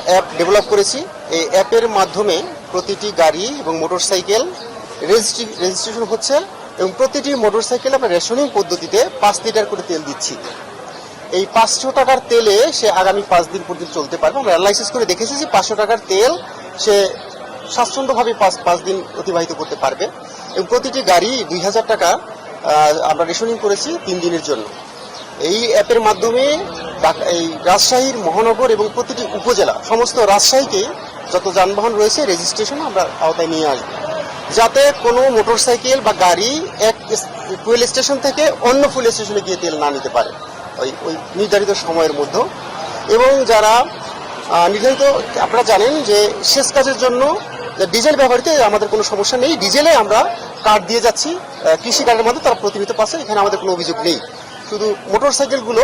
App develop করেছি। এই অ্যাপের মাধ্যমে প্রতিটি গাড়ি এবং মোটরসাইকেল রেজিস্ট্রেশন হচ্ছে এবং প্রতিটি মোটরসাইকেল আমরা রেশনিং পদ্ধতিতে 5 লিটার করে তেল দিচ্ছি। এই 500 টাকার তেলে সে আগামী 5 দিন পর্যন্ত চলতে পারবে। আমরা অ্যানালাইসিস করে দেখেছি যে 500 টাকার তেল সে স্বাচ্ছন্দ্যভাবে 5 দিন অতিবাহিত করতে পারবে এবং প্রতিটি গাড়ি 2000 টাকা আমরা রেশনিং করেছি 3 দিনের জন্য। এই অ্যাপের মাধ্যমে এই রাজশাহীর মহানগর এবং প্রতিটি উপজেলা সমস্ত রাজশাহীকে যত যানবাহন রয়েছে রেজিস্ট্রেশন আমরা আওতায় নিয়ে আসবো, যাতে কোনো মোটরসাইকেল বা গাড়ি এক ফুয়েল স্টেশন থেকে অন্য ফুয়েল স্টেশনে গিয়ে তেল না নিতে পারে ওই নির্ধারিত সময়ের মধ্যে। এবং যারা নির্ধারিত, আপনারা জানেন যে সেচ কাজের জন্য ডিজেল ব্যবহারিতে আমাদের কোনো সমস্যা নেই। ডিজেলে আমরা কার্ড দিয়ে যাচ্ছি, কৃষি কার্ডের মধ্যে তারা প্রতিনিধিত্ব পাচ্ছে, এখানে আমাদের কোনো অভিযোগ নেই। শুধু মোটরসাইকেলগুলো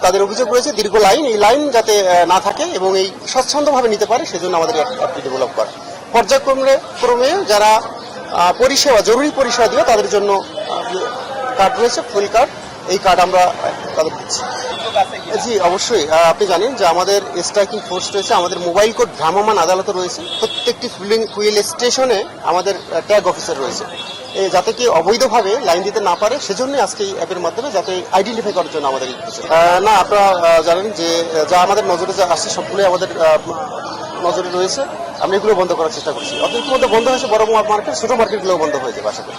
তাদের অভিযোগ রয়েছে দীর্ঘ লাইন, এই লাইন যাতে না থাকে এবং এই স্বচ্ছন্দভাবে নিতে পারে সেজন্য আমাদের অ্যাপটি ডেভেলপ করা। পর্যায়ক্রমে যারা পরিষেবা, জরুরি পরিষেবা দিবে তাদের জন্য কার্ড রয়েছে, ফুল কার্ড, এই কার্ড আমরা তাদের দিচ্ছি। জি অবশ্যই, আপনি জানেন যে আমাদের স্ট্রাইকিং ফোর্স রয়েছে, আমাদের মোবাইল কোর্ট ভ্রাম্যমাণ আদালত রয়েছে, প্রত্যেকটি ফুয়েল স্টেশনে আমাদের ট্যাগ অফিসার রয়েছে, যাতে কি অবৈধভাবে লাইন দিতে না পারে, সেজন্য আজকে এই অ্যাপের মাধ্যমে যাতে আইডেন্টিফাই করার জন্য আমাদের না, আপনারা জানেন যে যা আমাদের নজরে যা আসছে সবগুলোই আমাদের নজরে রয়েছে। আমরা এগুলো বন্ধ করার চেষ্টা করছি। অত ইতিমধ্যে বন্ধ হয়েছে বড় মার্কেট, ছোট মার্কেটগুলো বন্ধ হয়ে যাবে আশা করি।